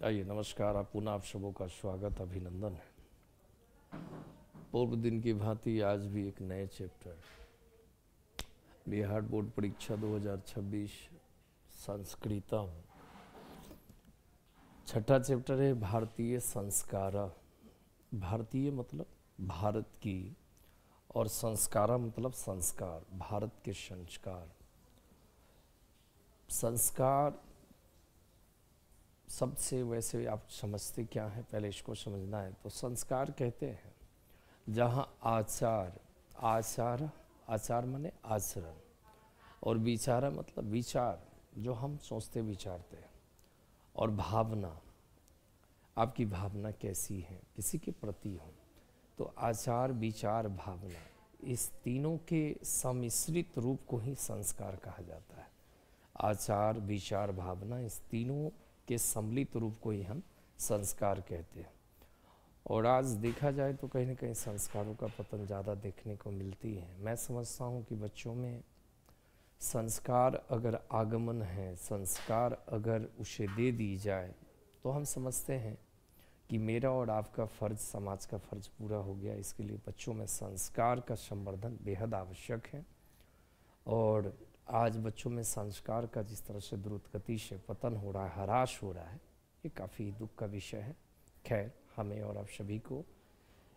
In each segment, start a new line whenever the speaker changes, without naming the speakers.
आइए नमस्कार। आप पुनः आप सबों का स्वागत अभिनंदन है। पूर्व दिन की भांति आज भी एक नए चैप्टर बिहार बोर्ड परीक्षा 2026 संस्कृतम, छठा चैप्टर है भारतीय संस्कार। भारतीय मतलब भारत की, और संस्कार मतलब संस्कार, भारत के संस्कार। संस्कार शब्द से वैसे आप समझते क्या है, पहले इसको समझना है। तो संस्कार कहते हैं जहाँ आचार, आचार आचार माने आचरण, और विचार मतलब विचार, जो हम सोचते विचारते हैं, और भावना, आपकी भावना कैसी है किसी के प्रति हो। तो आचार विचार भावना, इस तीनों के सम्मिश्रित रूप को ही संस्कार कहा जाता है। आचार विचार भावना, इस तीनों के सम्मिलित रूप को ही हम संस्कार कहते हैं। और आज देखा जाए तो कहीं ना कहीं संस्कारों का पतन ज़्यादा देखने को मिलती है। मैं समझता हूँ कि बच्चों में संस्कार अगर आगमन है, संस्कार अगर उसे दे दी जाए, तो हम समझते हैं कि मेरा और आपका फ़र्ज, समाज का फ़र्ज पूरा हो गया। इसके लिए बच्चों में संस्कार का संवर्धन बेहद आवश्यक है। और आज बच्चों में संस्कार का जिस तरह से द्रुत गति से पतन हो रहा है, ह्रास हो रहा है, ये काफ़ी दुख का विषय है। खैर, हमें और आप सभी को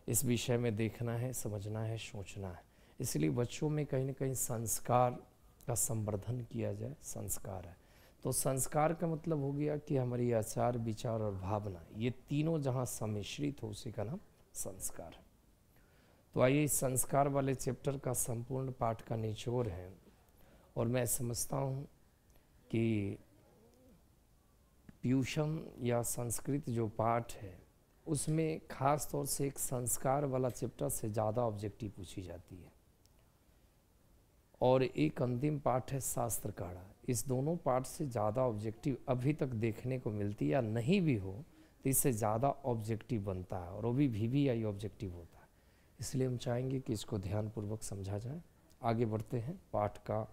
इस विषय में देखना है, समझना है, सोचना है। इसलिए बच्चों में कहीं ना कहीं संस्कार का संवर्धन किया जाए। संस्कार है तो संस्कार का मतलब हो गया कि हमारी आचार विचार और भावना, ये तीनों जहाँ सम्मिश्रित हो, उसी का नाम संस्कार है। तो आइए इस संस्कार वाले चैप्टर का संपूर्ण पाठ का निचोड़ है। और मैं समझता हूँ कि ट्यूशन या संस्कृत जो पाठ है, उसमें खास तौर से एक संस्कार वाला चैप्टर से ज़्यादा ऑब्जेक्टिव पूछी जाती है। और एक अंतिम पाठ है शास्त्र काढ़ा। इस दोनों पाठ से ज़्यादा ऑब्जेक्टिव अभी तक देखने को मिलती है, या नहीं भी हो तो इससे ज़्यादा ऑब्जेक्टिव बनता है, और वो भी VVI ऑब्जेक्टिव होता है। इसलिए हम चाहेंगे कि इसको ध्यानपूर्वक समझा जाए। आगे बढ़ते हैं। पाठ का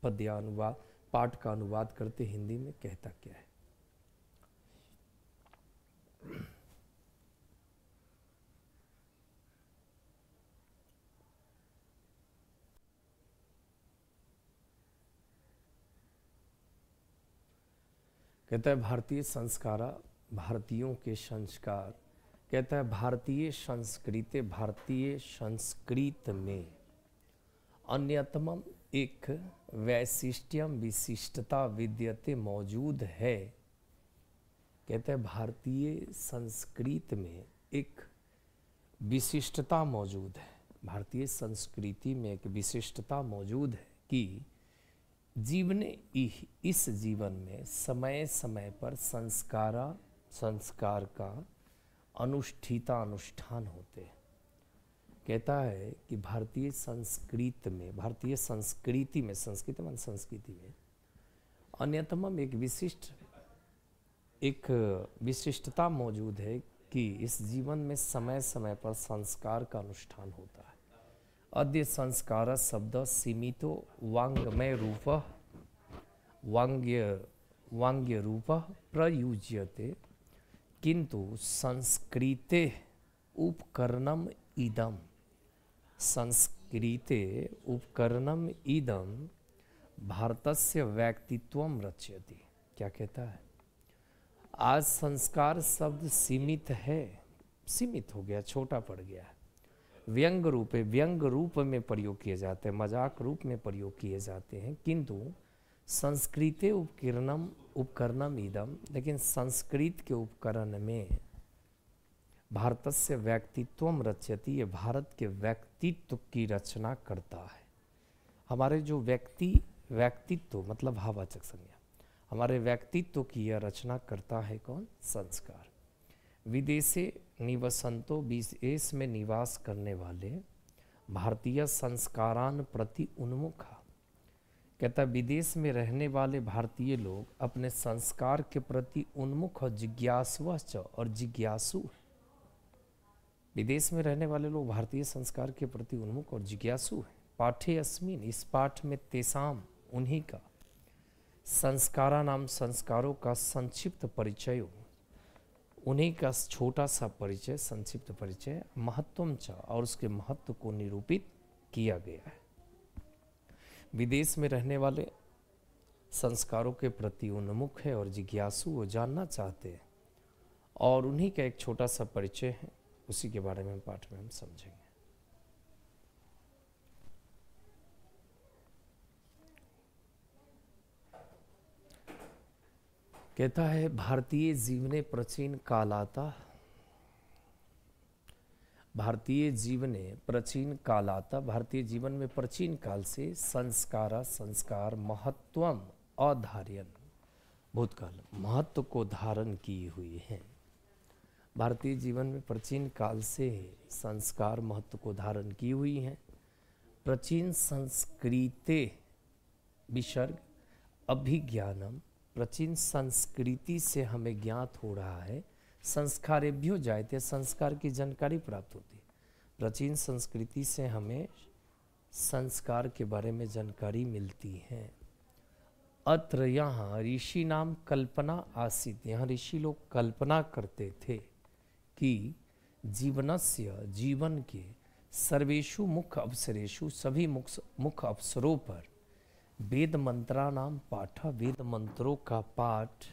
पद्यानुवाद, पाठ का अनुवाद करते हिंदी में कहता क्या है। कहता है भारतीय संस्कार, भारतीयों के संस्कार। कहता है भारतीय संस्कृति, भारतीय संस्कृत में अन्यतम एक वैशिष्ट्यम, विशिष्टता विद्यते, मौजूद है। कहते हैं भारतीय संस्कृत में एक विशिष्टता मौजूद है। भारतीय संस्कृति में एक विशिष्टता मौजूद है कि इस जीवन में समय समय पर संस्कार का अनुष्ठान होते हैं। कहता है कि भारतीय संस्कृति में, भारतीय संस्कृति में, संस्कृति में अन्यतम एक विशिष्टता मौजूद है कि इस जीवन में समय समय पर संस्कार का अनुष्ठान होता है। अद्य संस्कार शब्द सीमितो वांग्मय रूप, वांग्य रूप प्रयुज्यते, किंतु संस्कृते उपकरणम इदम, संस्कृते उपकरणम इदम भारतस्य व्यक्तित्वम रचयति। क्या कहता है? आज संस्कार शब्द सीमित है, सीमित हो गया, छोटा पड़ गया है। व्यंग रूप में प्रयोग किए जाते हैं, मजाक रूप में प्रयोग किए जाते हैं। किंतु संस्कृते उपकरणम इदम, लेकिन संस्कृत के उपकरण में भारतस्य व्यक्तित्वम रचयति, ये भारत के व्यक्तित्व की रचना करता है। हमारे जो व्यक्तित्व मतलब भाववाचक संज्ञा, हमारे व्यक्तित्व की यह रचना करता है कौन? संस्कार। विदेशे निवसंतो, विदेश में निवास करने वाले भारतीय संस्कारान प्रति उन्मुखा। कहता विदेश में रहने वाले भारतीय लोग अपने संस्कार के प्रति उन्मुख और जिज्ञासु। विदेश में रहने वाले लोग भारतीय संस्कार के प्रति उन्मुख और जिज्ञासु हैं। पाठे अस्मिन, इस पाठ में तेसाम, उन्हीं का, संस्कारा नाम, संस्कारों का संक्षिप्त परिचय उन्हीं का छोटा सा परिचय, संक्षिप्त परिचय महत्वम च, और उसके महत्व को निरूपित किया गया है। विदेश में रहने वाले संस्कारों के प्रति उन्मुख है और जिज्ञासु, वो जानना चाहते हैं, और उन्हीं का एक छोटा सा परिचय है, उसी के बारे में पाठ में हम समझेंगे। कहता है, भारतीय जीवने प्राचीन कालाता, भारतीय जीवने प्राचीन कालाता, भारतीय जीवन में प्राचीन काल से संस्कार महत्वम अधार्यन, भूतकाल महत्व को धारण की हुई है। भारतीय जीवन में प्राचीन काल से संस्कार महत्व को धारण की हुई हैं। प्राचीन संस्कृते विसर्ग अभिज्ञानम, प्राचीन संस्कृति से हमें ज्ञात हो रहा है। संस्कारेभ्यो जायते, संस्कार की जानकारी प्राप्त होती है। प्राचीन संस्कृति से हमें संस्कार के बारे में जानकारी मिलती है। अत्र यहाँ ऋषि नाम कल्पना आसीत, यहाँ ऋषि लोग कल्पना करते थे कि जीवनस्य, जीवन के सर्वेषु मुख्य अवसरेषु, सभी मुख्य अवसरों पर वेद मंत्राणाम पाठ, वेद मंत्रों का पाठ,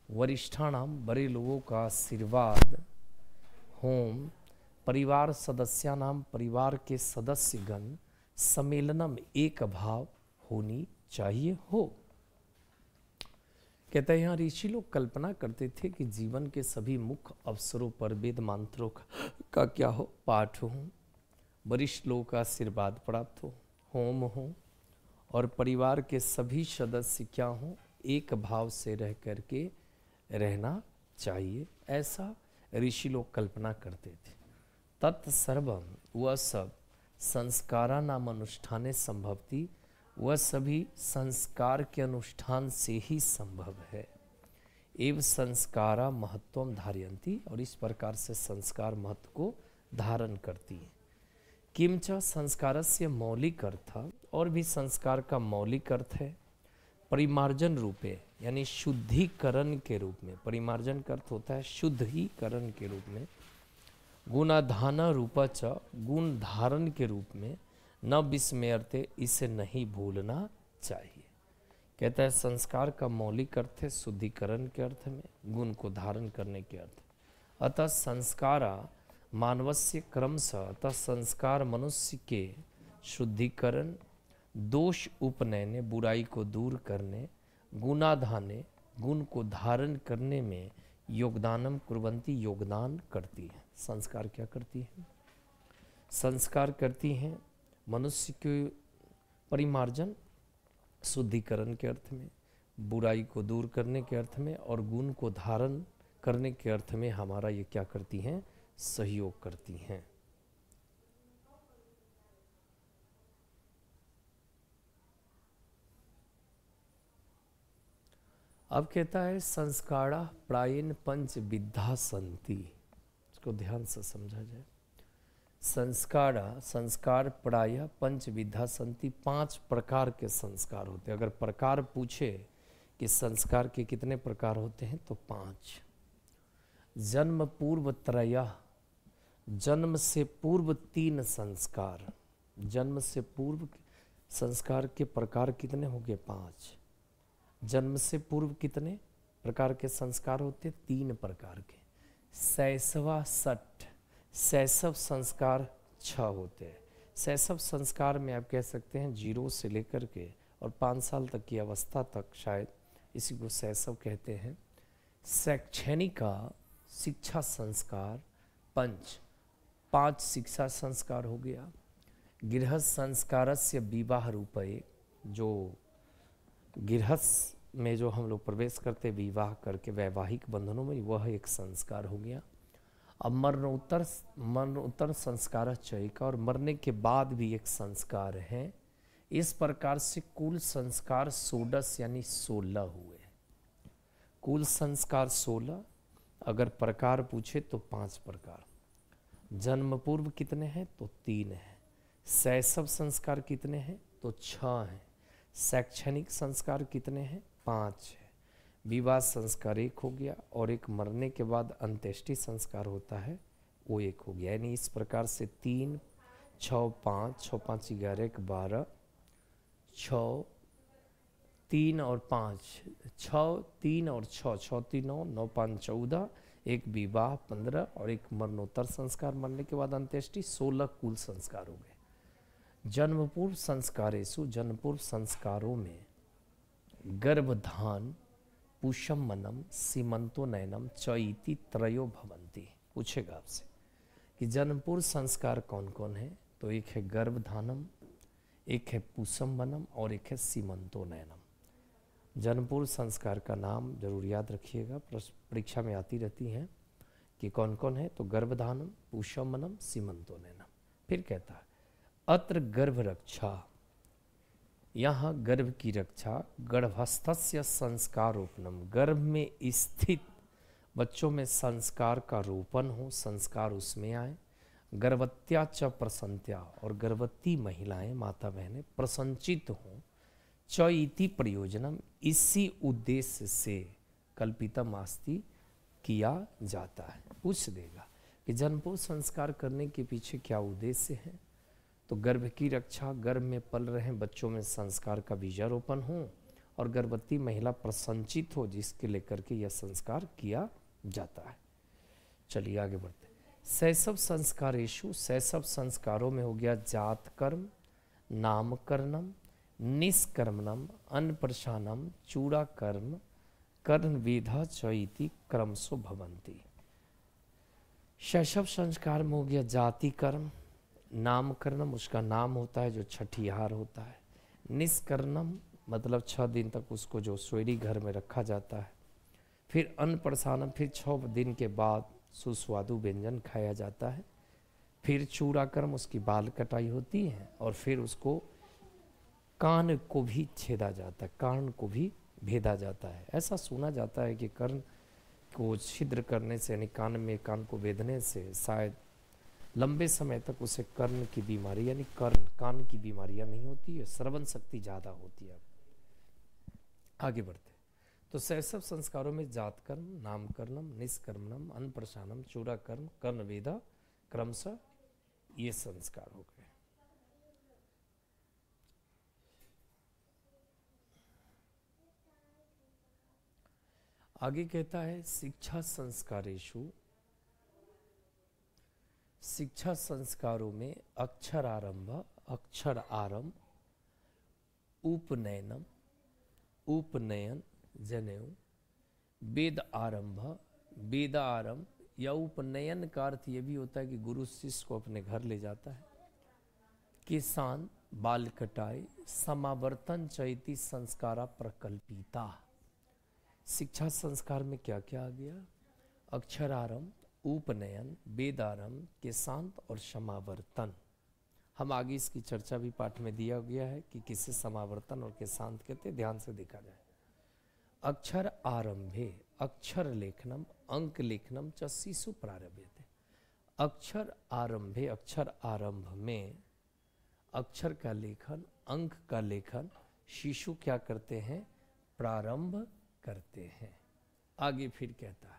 वरिष्ठाणाम, बड़े लोगों का आशीर्वाद, होम, परिवार सदस्यानाम, परिवार के सदस्यगण, सम्मेलनम, एक भाव होनी चाहिए हो। कहते हैं यहाँ ऋषि लोग कल्पना करते थे कि जीवन के सभी मुख्य अवसरों पर वेद मंत्रों का क्या हो, पाठ हो, वरिष्ठ लोगों का आशीर्वाद प्राप्त हो, होम हो, और परिवार के सभी सदस्य क्या हों, एक भाव से रह करके रहना चाहिए, ऐसा ऋषि लोग कल्पना करते थे। तत्सर्वम, वह सब संस्कारा नाम अनुष्ठाने संभवती, वह सभी संस्कार के अनुष्ठान से ही संभव है। एवं संस्कारा महत्वम धारयन्ति, और इस प्रकार से संस्कार महत्व को धारण करती है। किंच संस्कारस्य मौलिक अर्थ, और भी संस्कार का मौलिक अर्थ है परिमार्जन रूपे, यानी शुद्धिकरण के रूप में। परिमार्जन का अर्थ होता है शुद्धिकरण के रूप में। गुणाधान रूपा च, गुण धारण के रूप में। न विस्मयर्थे, इसे नहीं भूलना चाहिए। कहता है संस्कार का मौलिक अर्थ है शुद्धिकरण के अर्थ में, गुण को धारण करने के अर्थ। अतः संस्कारा मानवस्य क्रमशः, अतः संस्कार मनुष्य के शुद्धिकरण, दोष उपनयने, बुराई को दूर करने, गुणाधाने, गुण को धारण करने में योगदानम कुर्वन्ति, योगदान करती है। संस्कार क्या करती है? संस्कार करती हैं मनुष्य के परिमार्जन, शुद्धिकरण के अर्थ में, बुराई को दूर करने के अर्थ में, और गुण को धारण करने के अर्थ में हमारा ये क्या करती हैं? सहयोग करती हैं। अब कहता है संस्कारा प्रायेण पंच विद्या संति, इसको ध्यान से समझा जाए। संस्कार प्राय पंच विद्या संति, 5 प्रकार के संस्कार होते हैं। अगर प्रकार पूछे कि संस्कार के कितने प्रकार होते हैं तो 5। जन्म पूर्व त्रय, जन्म से पूर्व 3 संस्कार। जन्म से पूर्व संस्कार के प्रकार कितने हो गए? 5। जन्म से पूर्व कितने प्रकार के संस्कार होते? 3 प्रकार के। शैशवा 60, शैशव संस्कार 6 होते हैं। शैशव संस्कार में आप कह सकते हैं 0 से लेकर के और 5 साल तक की अवस्था तक, शायद इसी को शैशव कहते हैं। शैक्षणिक शिक्षा संस्कार 5 शिक्षा संस्कार हो गया। गृहस्थ संस्कारस्य विवाह रूपये, जो गृहस्थ में जो हम लोग प्रवेश करते विवाह करके वैवाहिक बंधनों में, वह एक संस्कार हो गया। अब मरणोत्तर संस्कार चयिका, और मरने के बाद भी एक संस्कार है। इस प्रकार से कुल संस्कार 16 यानी 16 हुए। कुल संस्कार 16। अगर प्रकार पूछे तो 5 प्रकार। जन्म पूर्व कितने हैं तो 3 हैं। शैशव संस्कार कितने हैं तो 6 हैं। शैक्षणिक संस्कार कितने हैं? 5 है। विवाह संस्कार एक हो गया, और एक मरने के बाद अंत्येष्टि संस्कार होता है वो एक हो गया। यानी इस प्रकार से 3, 6, 5, 6, 5, 11, 12, 6, 3 और 5, 6, 3 और 6, 6, 3, 9, 9, 5, 14, एक विवाह 15 और एक मरणोत्तर संस्कार, मरने के बाद अंत्येष्टि, 16 कुल संस्कार हो गए। जन्मपूर्व संस्कारेषु, जन्मपूर्व संस्कारों में गर्भधान, पुष्पमनम, सीमंतोनयनम च इति त्रयो भवन्ति। पूछेगा आपसे कि जन्मपूर्व संस्कार कौन कौन है, तो एक है गर्भधानम, एक है पुष्पमनम और एक है सीमंतोनयनम। जन्मपूर्व संस्कार का नाम जरूर याद रखिएगा, परीक्षा में आती रहती हैं कि कौन कौन है, तो गर्भधानम, पुष्पमनम, सीमंतोनयनम। फिर कहता है अत्र गर्भ रक्षा, यहाँ गर्भ की रक्षा, गर्भस्थस्य संस्कारोपनम, गर्भ में स्थित बच्चों में संस्कार का रोपण हो, संस्कार उसमें आए। गर्भवत्या च प्रसन्त्या, और गर्भवती महिलाएं माता बहनें प्रसन्नचित हों। च इति प्रयोजनम, इसी उद्देश्य से कल्पितम आस्ति, किया जाता है। पूछ देगा कि जन्मपूर्व संस्कार करने के पीछे क्या उद्देश्य है, तो गर्भ की रक्षा, गर्भ में पल रहे बच्चों में संस्कार का बीजारोपण हो और गर्भवती महिला प्रसन्नचित हो, जिसके लेकर के यह संस्कार किया जाता है। चलिए आगे बढ़ते। शैशव संस्कारेषु, शैशव संस्कारों में हो गया जात कर्म, नामकरणम, निष्कर्मणम, अन्नप्रशानम, चूड़ा कर्म, कर्णवेधा च इति क्रमशो भवन्ति। शैशव संस्कार में हो गया जाति कर्म, नामकरणम उसका नाम होता है जो छठिहार होता है, निष्कर्णम मतलब 6 दिन तक उसको जो सोयरी घर में रखा जाता है, फिर अन्नप्रसानम फिर 6 दिन के बाद सुस्वादु व्यंजन खाया जाता है, फिर चूड़ा कर्म उसकी बाल कटाई होती है, और फिर उसको कान को भी छेदा जाता है, कान को भी भेदा जाता है। ऐसा सुना जाता है कि कर्ण को छिद्र करने से, यानी कान को भेदने से शायद लंबे समय तक उसे कर्ण की बीमारी यानी कान की बीमारियां नहीं होती है, श्रवण शक्ति ज़्यादा होती है। आगे बढ़ते तो शैशव संस्कारों में जात कर्म, नामकरणम, निष्कर्मणम, अन्नप्रशानम, चूड़ा कर्म, कर्णवेदा क्रमशः ये संस्कार हो गए। आगे कहता है शिक्षा संस्कारेषु, शिक्षा संस्कारों में अक्षर आरंभ, उपनयनम, उपनयन जनेऊ, वेद आरंभ या उपनयन का अर्थ यह भी होता है कि गुरु शिष्य को अपने घर ले जाता है। किसान, बाल कटाई, समावर्तन चैती संस्कारा प्रकल्पिता। शिक्षा संस्कार में क्या क्या आ गया? अक्षरारंभ, उपनयन, वेदारंभ, केशांत और समावर्तन। हम आगे इसकी चर्चा भी पाठ में दिया गया है कि किसे समावर्तन और केशांत कहते, ध्यान से देखा जाए। अक्षर आरंभे अक्षर लेखनम, अंक लेखनम च शिशु प्रारंभे। अक्षर आरंभे अक्षर आरंभ में अक्षर का लेखन, अंक का लेखन शिशु क्या करते हैं? प्रारंभ करते हैं। आगे फिर कहता है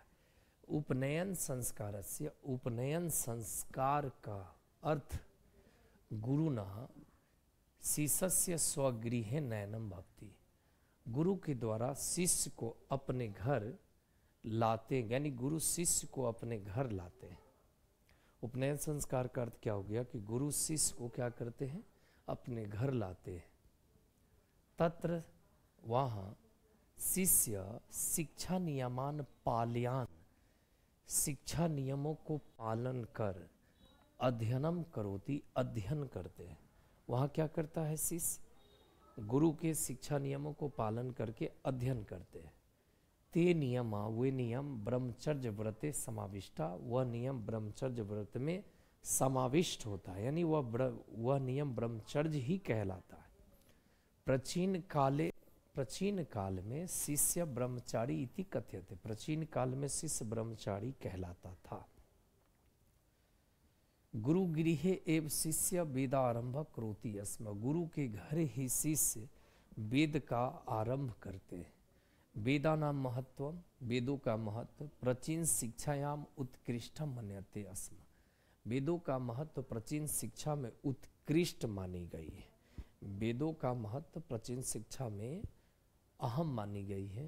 उपनयन संस्कारस्य, उपनयन संस्कार का अर्थ गुरुना शिष्यस्य स्वगृहे नयनम भवति। गुरु के द्वारा शिष्य को अपने घर लाते, यानी गुरु शिष्य को अपने घर लाते हैं। उपनयन संस्कार का अर्थ क्या हो गया कि गुरु शिष्य को क्या करते हैं? अपने घर लाते हैं। तत्र वहाँ शिष्य शिक्षा नियमान पालयान, शिक्षा नियमों को पालन कर अध्ययनम करोति, अध्ययन करते हैं। वहाँ क्या करता है शिष्य? गुरु के शिक्षा नियमों को पालन करके अध्ययन करते हैं। ते नियमा, वे नियम ब्रह्मचर्य व्रते समाविष्टा, वह नियम ब्रह्मचर्य व्रत में समाविष्ट होता है, यानी वह नियम ब्रह्मचर्य ही कहलाता है। प्राचीन काल में शिष्य ब्रह्मचारी इति कथ्यते, प्राचीन काल में शिष्य ब्रह्मचारी कहलाता था। गुरु गृहे एव शिष्य वेदारंभ करोति अस्म, गुरु के घर ही शिष्य वेद का आरंभ करते हैं। वेदानां महत्वम, वेदों का महत्व, प्राचीन शिक्षायाम उत्कृष्टम मन्यते अस्म, वेदों का महत्व प्राचीन शिक्षा में उत्कृष्ट मानी गई है। वेदों का महत्व प्राचीन शिक्षा में अहम मानी गई है।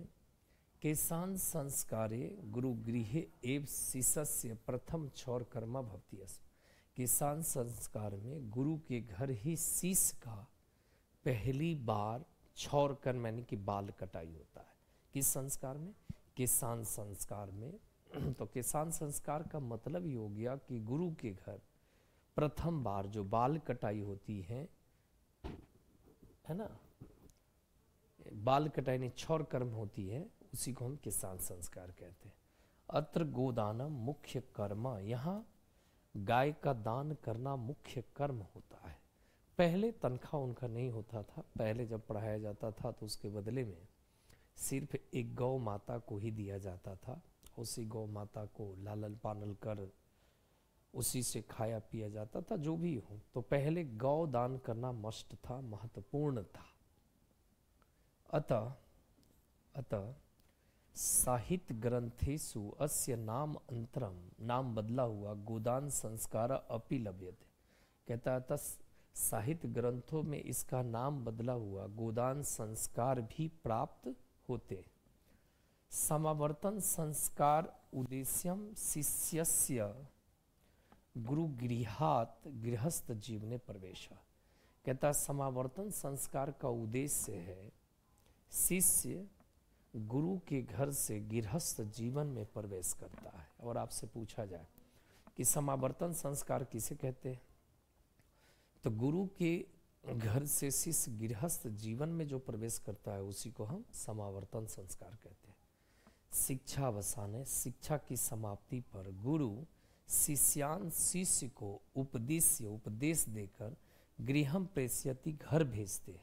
केशान संस्कारे गुरुगृहे एव शिष्यस्य प्रथम क्षौर कर्म भवति अस्म, केशान संस्कार में गुरु के घर ही शिष्य का पहली बार क्षौर कर्म यानी कि बाल कटाई होता है। किस संस्कार में? किसान संस्कार में। तो किसान संस्कार का मतलब ये हो गया कि गुरु के घर प्रथम बार जो बाल कटाई होती है ना, बाल कटाई ने क्षौर कर्म होती है, उसी को हम किसान संस्कार कहते हैं। अत्र गोदानम मुख्य कर्म, यहाँ गाय का दान करना मुख्य कर्म होता है। पहले तनख्वाह उनका नहीं होता था, पहले जब पढ़ाया जाता था तो उसके बदले में सिर्फ एक गौ माता को ही दिया जाता था। उसी गौ माता को लालन पालन कर उसी से खाया पिया जाता था, जो भी हो। तो पहले गौ दान करना मस्ट था, महत्वपूर्ण था। अतः साहित्य ग्रंथेषु अस्य नाम अंतरम, नाम बदला हुआ गोदान संस्कार अपि लभ्यते। कहता था साहित्य ग्रंथों में इसका नाम बदला हुआ गोदान संस्कार भी प्राप्त होते। समावर्तन संस्कार उद्देश्यम शिष्यस्य गुरुगृहात् गृहस्थ जीवने प्रवेश। कहता समावर्तन संस्कार का उद्देश्य है शिष्य गुरु के घर से गृहस्थ जीवन में प्रवेश करता है। और आपसे पूछा जाए कि समावर्तन संस्कार किसे कहते हैं, तो गुरु के घर से शिष्य गृहस्थ जीवन में जो प्रवेश करता है उसी को हम समावर्तन संस्कार कहते हैं। शिक्षावसाने, शिक्षा की समाप्ति पर गुरु शिष्य को उपदेश देकर गृहम प्रेषयति, घर भेजते।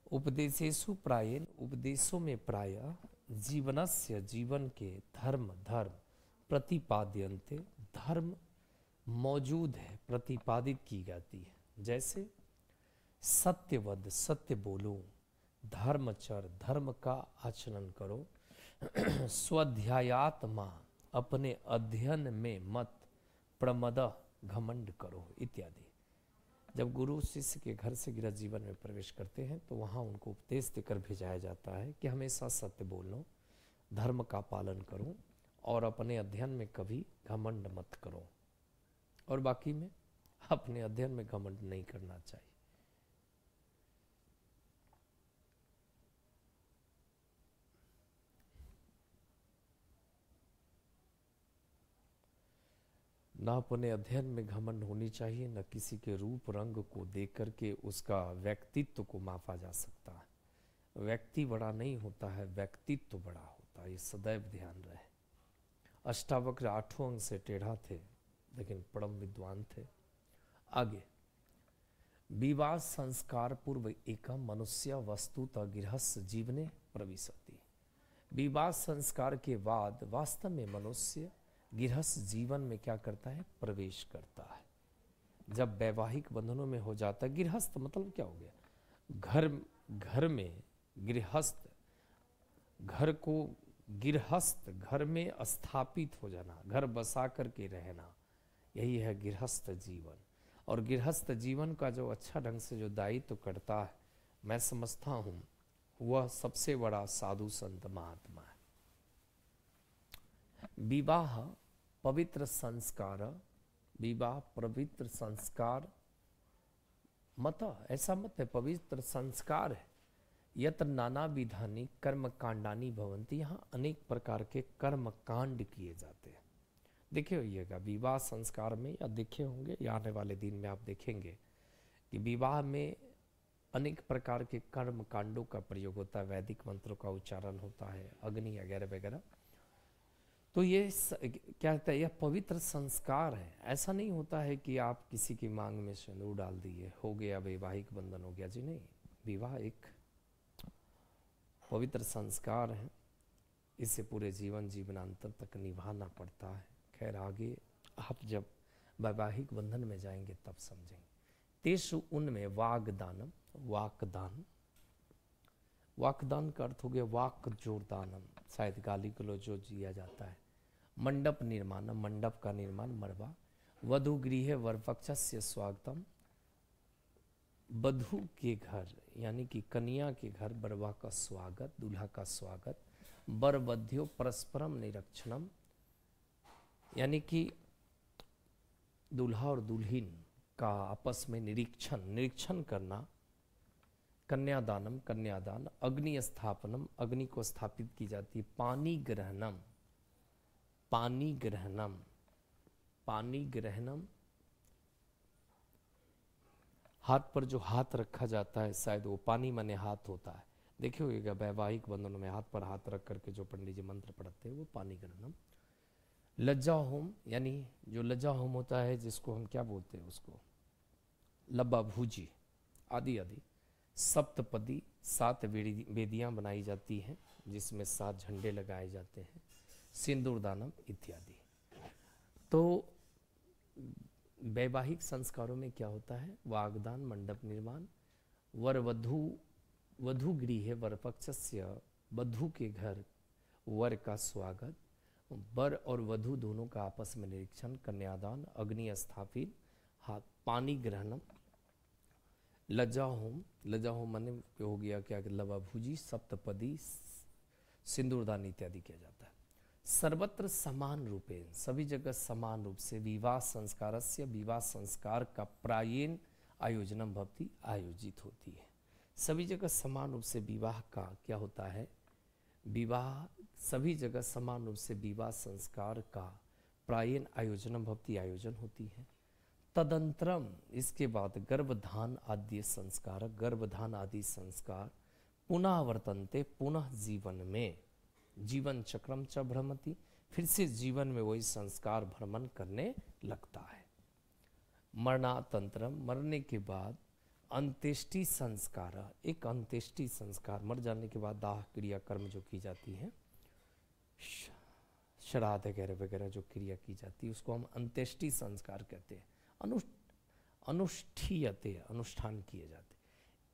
उपदेशेषु प्रायेण, उपदेशों में प्रायः जीवनस्य, जीवन के धर्म प्रतिपाद्यन्ते, धर्म मौजूद है, प्रतिपादित की जाती है। जैसे सत्यवद, सत्य बोलो, धर्मचर, धर्म का आचरण करो, स्वाध्यायात्मा, अपने अध्ययन में मत प्रमद, घमंड करो इत्यादि। जब गुरु शिष्य के घर से गृह जीवन में प्रवेश करते हैं तो वहाँ उनको उपदेश देकर भेजाया जाता है कि हमेशा सत्य बोलो, धर्म का पालन करो और अपने अध्ययन में कभी घमंड मत करो। और बाकी में अपने अध्ययन में घमंड नहीं करना चाहिए। न अपने अध्ययन में घमंड होनी चाहिए, न किसी के रूप रंग को देख करके उसका व्यक्तित्व को मापा जा सकता है। व्यक्ति बड़ा नहीं होता है, व्यक्तित्व बड़ा होता है, ये सदैव ध्यान रहे। अष्टावक्र 8 अंग से टेढ़ा थे लेकिन परम विद्वान थे। आगे, विवाह संस्कार पूर्व एकम मनुष्य वस्तुतः गृहस्थ जीवने प्रविशति। विवाह संस्कार के बाद वास्तव में मनुष्य गृहस्थ जीवन में क्या करता है? प्रवेश करता है। जब वैवाहिक बंधनों में हो जाता है, गृहस्थ मतलब क्या हो गया? घर में गृहस्थ, घर को गृहस्थ, घर में स्थापित हो जाना, घर बसा करके रहना, यही है गृहस्थ जीवन। और गृहस्थ जीवन का जो अच्छा ढंग से जो दायित्व करता है, मैं समझता हूँ वह सबसे बड़ा साधु संत महात्मा है। विवाह पवित्र संस्कार, विवाह पवित्र संस्कार मत, ऐसा मत है, पवित्र संस्कार है। यत्र नाना विधानी कर्म कांडानी भवंती, यहाँ अनेक प्रकार के कर्म कांड किए जाते हैं। देखे होइएगा विवाह संस्कार में, या देखे होंगे या आने वाले दिन में आप देखेंगे कि विवाह में अनेक प्रकार के कर्म कांडों का प्रयोग होता है, वैदिक मंत्रों का उच्चारण होता है, अग्नि वगैरह वगैरह। तो ये क्या कहता है? यह पवित्र संस्कार है। ऐसा नहीं होता है कि आप किसी की मांग में सिंदूर डाल दिए, हो गया वैवाहिक बंधन हो गया जी, नहीं। विवाह एक पवित्र संस्कार है, इसे पूरे जीवन जीवनांतर तक निभाना पड़ता है। खैर आगे आप जब वैवाहिक बंधन में जाएंगे तब समझेंगे। तेषु उनमें वागदानम, वाकदान, वाकदान का अर्थ हो गया वाक जोरदानम, शायद गाली गलौज जो दिया जाता है। मंडप निर्माण, मंडप का निर्माण, मड़वा। वधु गृह वरपक्षस्य स्वागतम, वधु के घर यानी कि कन्या के घर बरवा का स्वागत, दूल्हा का स्वागत। वरवध्यो परस्परम निरीक्षणम, यानी कि दूल्हा और दुल्हन का आपस में निरीक्षण करना। कन्यादानम, कन्यादान। अग्नि स्थापनम, अग्नि को स्थापित की जाती है। पानी ग्रहणम, पानी ग्रहणम, पानी ग्रहणम, हाथ पर जो हाथ रखा जाता है शायद वो पानी माने हाथ होता है। देखिए होगा वैवाहिक बंधनों में हाथ पर हाथ रख करके जो पंडित जी मंत्र पढ़ते हैं वो पानी ग्रहणम। लज्जा होम, यानी जो लज्जा होम होता है जिसको हम क्या बोलते हैं उसको लब्बा भूजी आदि आदि। सप्तपदी, 7 वेदियां बनाई जाती हैं जिसमें 7 झंडे लगाए जाते हैं। सिंदूर दानम इत्यादि। तो वैवाहिक संस्कारों में क्या होता है? वागदान, मंडप निर्माण, वर वधु गृह वरपक्षस्य, वधु के घर वर का स्वागत, वर और वधु दोनों का आपस में निरीक्षण, कन्यादान, अग्नि स्थापित, हाथ, पानी ग्रहणम, लज्जा होम, लज्जा होम माने हो गया क्या लवा भूजी, सप्तपदी, सिंदूरदान इत्यादि किया जाता है। सर्वत्र समान रूपे, सभी जगह समान रूप से विवाह संस्कारस्य, विवाह संस्कार का प्रायेण आयोजनम भवति, आयोजित होती है। सभी जगह समान रूप से विवाह का क्या होता है? विवाह सभी जगह समान रूप से विवाह संस्कार का प्रायेण आयोजनम भवति, आयोजन होती है। तदंतरम, इसके बाद गर्भधान आदि संस्कार, गर्भधान आदि संस्कार पुनः वर्तन्ते, पुनः जीवन में, जीवन चक्रम च भ्रमति, फिर से जीवन में वही संस्कार भ्रमण करने लगता है। मरणातंत्रम, मरने के बाद अंत्येष्टि संस्कार, एक अंत्येष्टि संस्कार, मर जाने के बाद दाह क्रिया कर्म जो की जाती है, श्राद्ध वगैरह वगैरह जो क्रिया की जाती है उसको हम अंत्येष्टि संस्कार कहते हैं। अनुष्ठीयते, अनुष्ठान किए जाते।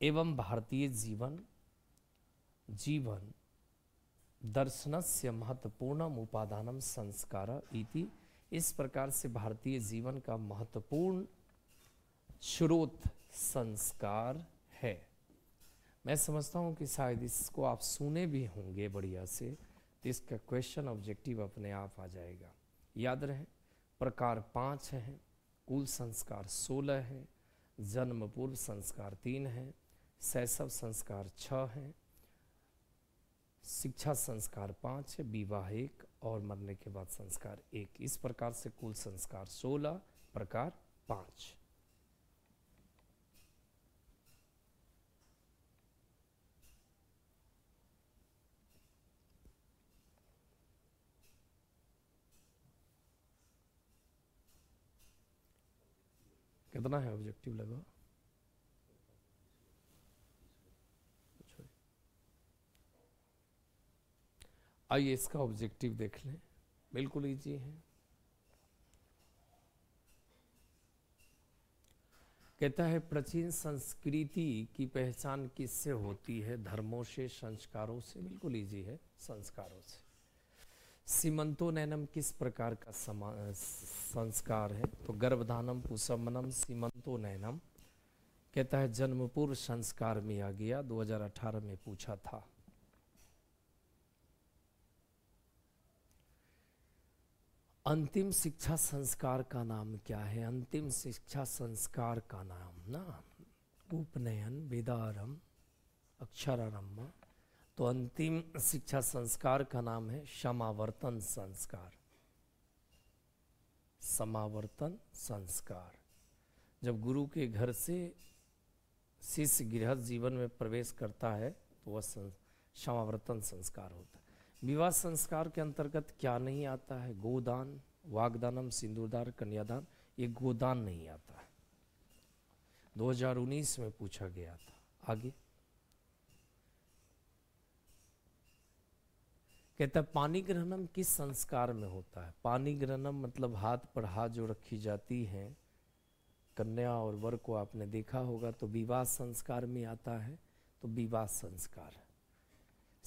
एवं भारतीय जीवन दर्शनस्य महत्वपूर्णम उपादानम संस्कार इति, इस प्रकार से भारतीय जीवन का महत्वपूर्ण स्रोत संस्कार है। मैं समझता हूँ कि शायद इसको आप सुने भी होंगे बढ़िया से, तो इसका क्वेश्चन ऑब्जेक्टिव अपने आप आ जाएगा। याद रहे प्रकार 5 हैं, कुल संस्कार 16 हैं, जन्म पूर्व संस्कार 3 हैं, शैशव संस्कार 6 हैं, शिक्षा संस्कार 5 है, विवाह 1 और मरने के बाद संस्कार 1। इस प्रकार से कुल संस्कार 16, प्रकार 5। कितना है ऑब्जेक्टिव लगा? आइए इसका ऑब्जेक्टिव देख लें, बिल्कुल इजी है। कहता है प्राचीन संस्कृति की पहचान किससे होती है? धर्मों से, संस्कारों से। बिल्कुल इजी है, संस्कारों से। सीमंतो नैनम किस प्रकार का संस्कार है? तो गर्भधानम पुसमनम सीमंतो नैनम। कहता है जन्म पूर्व संस्कार में आ गया, 2018 में पूछा था। अंतिम शिक्षा संस्कार का नाम क्या है? अंतिम शिक्षा संस्कार का नाम ना उपनयन, वेदारंभ, अक्षरारंभ। तो अंतिम शिक्षा संस्कार का नाम है समावर्तन संस्कार। समावर्तन संस्कार। जब गुरु के घर से शिष्य गृहस्थ जीवन में प्रवेश करता है तो वह समावर्तन संस्कार होता है। विवाह संस्कार के अंतर्गत क्या नहीं आता है? गोदान, वागदानम, सिंदूरदान, कन्यादान, ये गोदान नहीं आता है। 2019 में पूछा गया था। आगे कहता है पानी ग्रहणम किस संस्कार में होता है? पानी ग्रहणम मतलब हाथ पर हाथ जो रखी जाती है कन्या और वर को, आपने देखा होगा, तो विवाह संस्कार में आता है। तो विवाह संस्कार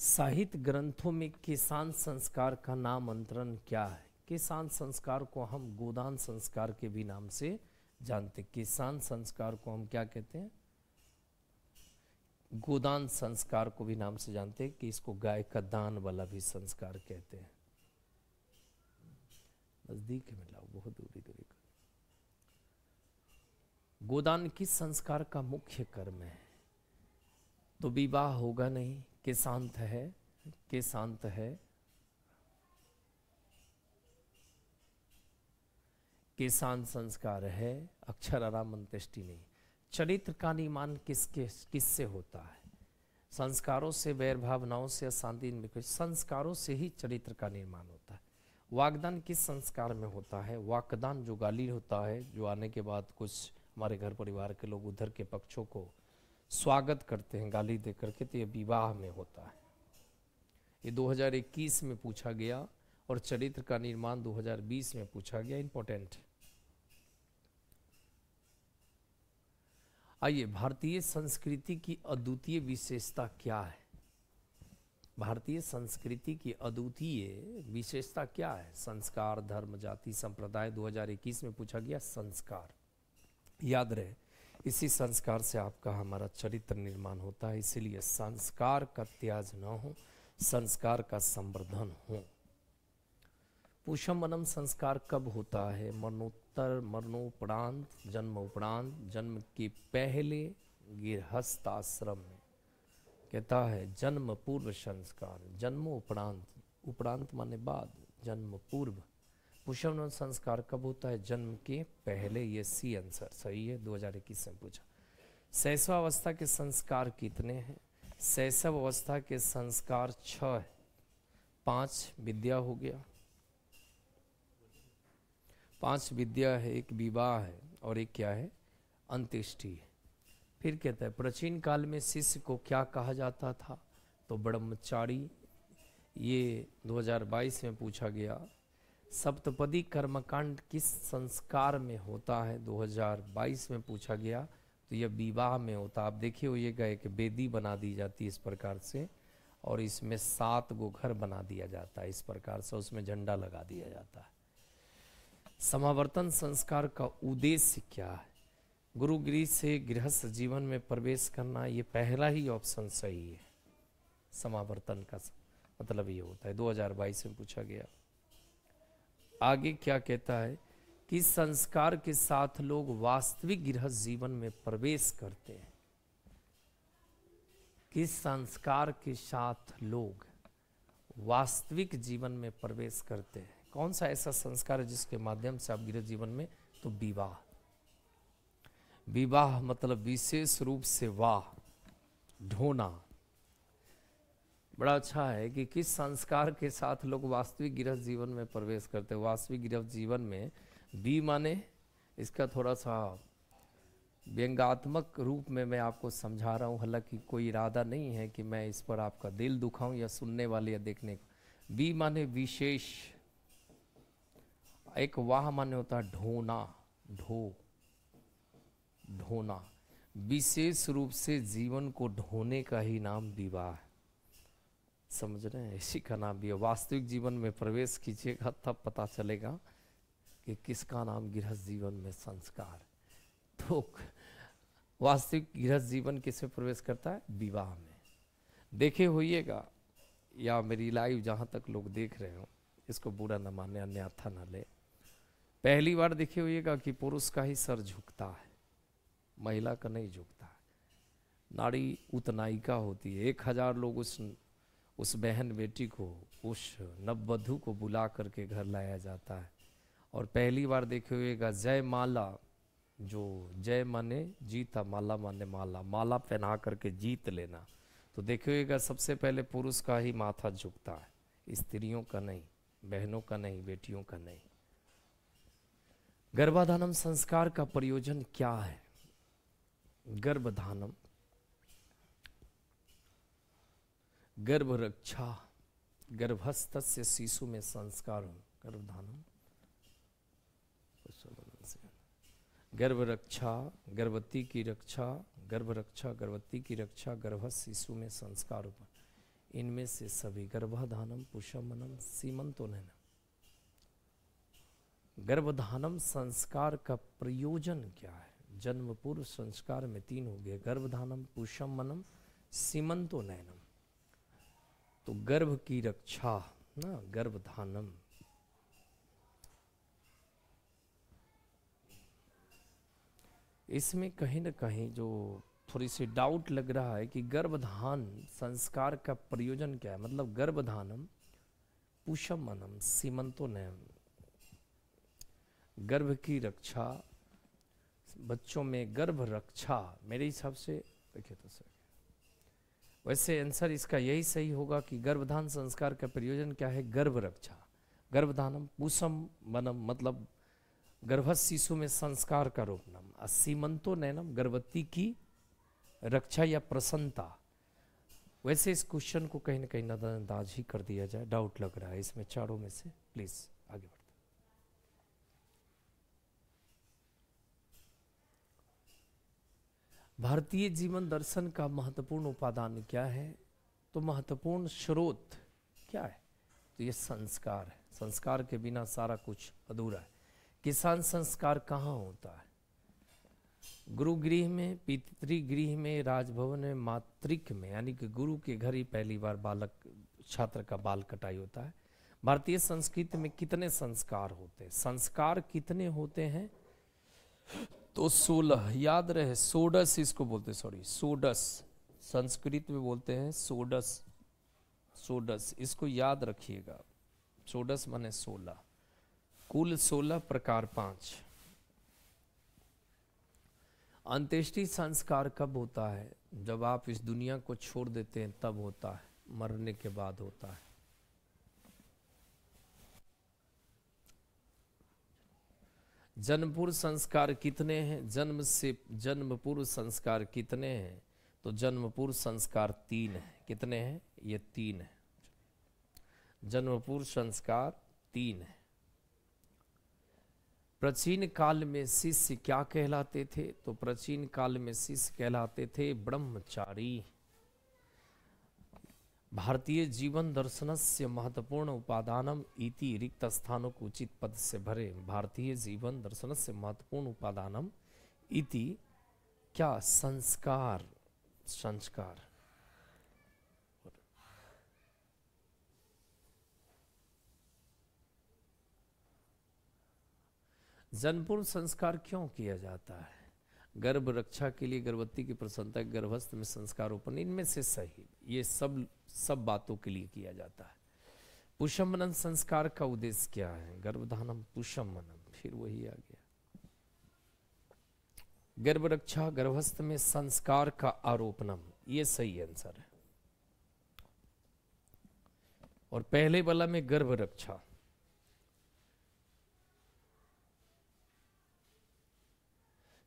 साहित्य ग्रंथों में किसान संस्कार का नामांतरण क्या है? किसान संस्कार को हम गोदान संस्कार के भी नाम से जानते। किसान संस्कार को हम क्या कहते हैं? गोदान संस्कार को भी नाम से जानते हैं कि इसको गाय का दान वाला भी संस्कार कहते हैं। नजदीक है, मिलाओ, बहुत दूरी दूरी का। गोदान किस संस्कार का मुख्य कर्म है? तो विवाह होगा नहीं, केशांत है, केशांत है, केशांत संस्कार है, अक्षर आराम अंत्येष्टि नहीं। चरित्र का निर्माण किससे होता है? संस्कारों से, वैर भावनाओं से, अशांति, संस्कारों से ही चरित्र का निर्माण होता है। वागदान किस संस्कार में होता है? वाकदान जो गाली होता है, जो आने के बाद कुछ हमारे घर परिवार के लोग उधर के पक्षों को स्वागत करते हैं गाली दे करके, तो ये विवाह में होता है। ये 2021 में पूछा गया और चरित्र का निर्माण 2020 में पूछा गया। इंपॉर्टेंट। आइए, भारतीय संस्कृति की अद्वितीय विशेषता क्या है? भारतीय संस्कृति की अद्वितीय विशेषता क्या है? संस्कार, धर्म, जाति, संप्रदाय। 2021 में पूछा गया संस्कार। याद रहे, इसी संस्कार से आपका हमारा चरित्र निर्माण होता है। इसीलिए संस्कार का त्याग न हो, संस्कार का संवर्धन हो। पुष्पमनम संस्कार कब होता है? मरणोत्तर, मरणोपरांत, जन्म उपरांत, जन्म के पहले गृहस्थ आश्रम में। कहता है जन्म पूर्व संस्कार, जन्म उपरांत, उपरांत माने बाद, जन्म पूर्व। पुष्पमनम संस्कार कब होता है? जन्म के पहले। ये सी आंसर सही है, 2021 में पूछा। शैशवावस्था के संस्कार कितने हैं? शैशव अवस्था के संस्कार 6 है। 5 विद्या हो गया, 5 विद्या है, एक विवाह है और एक क्या है? अंत्येष्टि है। फिर कहता है प्राचीन काल में शिष्य को क्या कहा जाता था? तो ब्रह्मचारी। ये 2022 में पूछा गया। सप्तपदी कर्मकांड किस संस्कार में होता है? 2022 में पूछा गया। तो यह विवाह में होता। आप देखिए होइएगा, एक वेदी बना दी जाती है इस प्रकार से, और इसमें 7 गो घर बना दिया जाता है इस प्रकार से, उसमें झंडा लगा दिया जाता है। समावर्तन संस्कार का उद्देश्य क्या है? गुरुगृह से गृहस्थ जीवन में प्रवेश करना। ये पहला ही ऑप्शन सही है। समावर्तन का मतलब ये होता है, 2022 में पूछा गया। आगे क्या कहता है? किस संस्कार के साथ लोग वास्तविक गृहस्थ जीवन में प्रवेश करते हैं? किस संस्कार के साथ लोग वास्तविक जीवन में प्रवेश करते हैं? कौन सा ऐसा संस्कार है जिसके माध्यम से आप गृह जीवन में? तो विवाह। विवाह मतलब विशेष रूप से वाह, ढोना। बड़ा अच्छा है कि किस संस्कार के साथ लोग वास्तविक गृह जीवन में प्रवेश करते हैं। वास्तविक गृह जीवन में बी माने, इसका थोड़ा सा व्यंग्यात्मक रूप में मैं आपको समझा रहा हूँ, हालांकि कोई इरादा नहीं है कि मैं इस पर आपका दिल दुखाऊं या सुनने वाले या देखने को। बी माने विशेष। एक वाह माने होता है ढोना, ढोना। विशेष रूप से जीवन को ढोने का ही नाम विवाह है। समझ रहे हैं? इसी का नाम भी है। वास्तविक जीवन में प्रवेश कीजिएगा तब पता चलेगा कि किसका नाम गृहस्थ जीवन में संस्कार। तो वास्तविक गृहस्थ जीवन किसमें प्रवेश करता है? विवाह में। देखे होइएगा, या मेरी लाइव जहाँ तक लोग देख रहे हो, इसको बुरा न माने, अन्यथा न ले। पहली बार देखे होइएगा कि पुरुष का ही सर झुकता है, महिला का नहीं झुकता है। नारी उतनायिका होती है। 1000 लोग उस बहन बेटी को, उस नववधु को बुला करके घर लाया जाता है। और पहली बार देखे हुएगा जय माला, जो जय माने जीता, माला माने माला, माला पहना करके जीत लेना। तो देखे हुएगा सबसे पहले पुरुष का ही माथा झुकता है, स्त्रियों का नहीं, बहनों का नहीं, बेटियों का नहीं। गर्भाधानम संस्कार का प्रयोजन क्या है? गर्भधानम, गर्भ रक्षा, गर्भस्थस्य शिशु में संस्कार। गर्भधानम, गर्भ रक्षा, गर्भवती की रक्षा, गर्भ रक्षा, गर्भवती की रक्षा, गर्भस्थ शिशु में संस्कार। इनमें से सभी गर्भाधानम पुष्पमनम सीमंतोनयनम। गर्भधानम संस्कार का प्रयोजन क्या है? जन्म पूर्व संस्कार में 3 हो गए, गर्भधानम पुष्पमनम सीमंतोनयनम। तो गर्भ की रक्षा ना, गर्भधानम। इसमें कहीं ना कहीं जो थोड़ी सी डाउट लग रहा है कि गर्भधान संस्कार का प्रयोजन क्या है। मतलब गर्भधानम पुष्पमनम सीमंतोनयनम, गर्भ की रक्षा, बच्चों में गर्भ रक्षा। मेरे हिसाब से देखिए तो सर, वैसे आंसर इसका यही सही होगा कि गर्भधान संस्कार का प्रयोजन क्या है? गर्भ रक्षा। गर्भधानम पुष्पमनम मतलब गर्भस्थ शिशु में संस्कार का रोपणम। सीमंतोनयनम गर्भवती की रक्षा या प्रसन्नता। वैसे इस क्वेश्चन को कहीं ना कहीं नजरअंदाज ही कर दिया जाए, डाउट लग रहा है इसमें चारों में से। प्लीज आगे बढ़ते। भारतीय जीवन दर्शन का महत्वपूर्ण उपादान क्या है? तो महत्वपूर्ण स्रोत क्या है? तो ये संस्कार है। संस्कार के बिना सारा कुछ अधूरा है। किसान संस्कार कहाँ होता है? गुरुगृह में, पितृगृह में, राजभवन में, मातृक में, यानी कि गुरु के घर ही पहली बार बालक छात्र का बाल कटाई होता है। भारतीय संस्कृति में कितने संस्कार होते हैं? संस्कार कितने होते हैं? तो 16। याद रहे, सोडस इसको बोलते, सॉरी सोडस, संस्कृत में बोलते हैं सोडस। सोडस इसको याद रखिएगा, सोडस माने 16। कुल 16 प्रकार 5। अंत्येष्टि संस्कार कब होता है? जब आप इस दुनिया को छोड़ देते हैं तब होता है, मरने के बाद होता है। जन्म पूर्व संस्कार कितने हैं? जन्म पूर्व संस्कार कितने हैं? तो जन्म पूर्व संस्कार 3 है। कितने हैं? ये 3 है। जन्म पूर्व संस्कार 3 है। प्राचीन काल में शिष्य क्या कहलाते थे? तो प्राचीन काल में शिष्य कहलाते थे ब्रह्मचारी। भारतीय जीवन दर्शनस्य महत्वपूर्ण उपादानम इति, रिक्त स्थानों को उचित पद से भरे। भारतीय जीवन दर्शनस्य महत्वपूर्ण उपादानम इति क्या? संस्कार। संस्कार। जन्मपूर्व संस्कार क्यों किया जाता है? गर्भ रक्षा के लिए, गर्भवती की प्रसन्नता, गर्भस्थ में संस्कार रोपण, इनमें से सही ये सब बातों के लिए किया जाता है। पुष्पमनन संस्कार का उद्देश्य क्या है? गर्भधानम पुष्पमनम, फिर वही आ गया। गर्भ रक्षा, गर्भस्थ में संस्कार का आरोपणम, ये सही आंसर है। और पहले वाला में गर्भ रक्षा।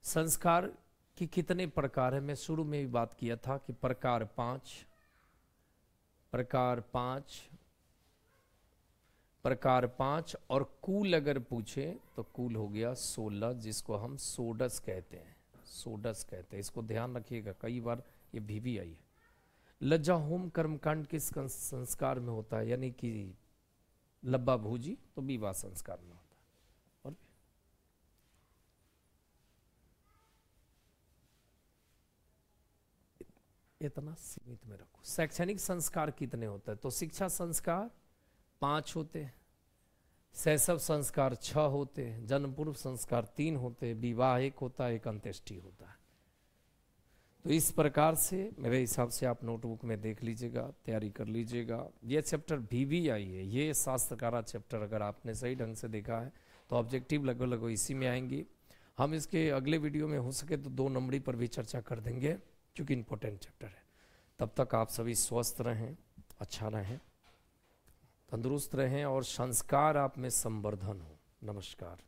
संस्कार की कितने प्रकार है? मैं शुरू में भी बात किया था कि प्रकार 5, प्रकार 5 और कुल अगर पूछे तो कुल हो गया 16, जिसको हम सोडस कहते हैं। सोडस कहते हैं, इसको ध्यान रखिएगा, कई बार ये भी आई है। लज्जा होम कर्मकांड किस संस्कार में होता है? यानी कि लब्बा भूजी, तो विवाह संस्कार में होता है। और इतना सीमित में रखो। शैक्षणिक संस्कार कितने होते हैं? तो शिक्षा संस्कार 5 होते हैं, शैशव संस्कार 6 होते हैं, जन्म पूर्व संस्कार 3 होते हैं, विवाह 1 होता है, एक अंत्येष्टि होता है। तो इस प्रकार से मेरे हिसाब से आप नोटबुक में देख लीजिएगा, तैयारी कर लीजिएगा। ये चैप्टर भी आई है, ये शास्त्रकारा चैप्टर अगर आपने सही ढंग से देखा है तो ऑब्जेक्टिव लगभग इसी में आएंगी। हम इसके अगले वीडियो में हो सके तो 2 नंबरी पर भी चर्चा कर देंगे, क्योंकि इंपॉर्टेंट चैप्टर है। तब तक आप सभी स्वस्थ रहें, अच्छा रहें, तंदुरुस्त रहें और संस्कार आप में संवर्धन हो। नमस्कार।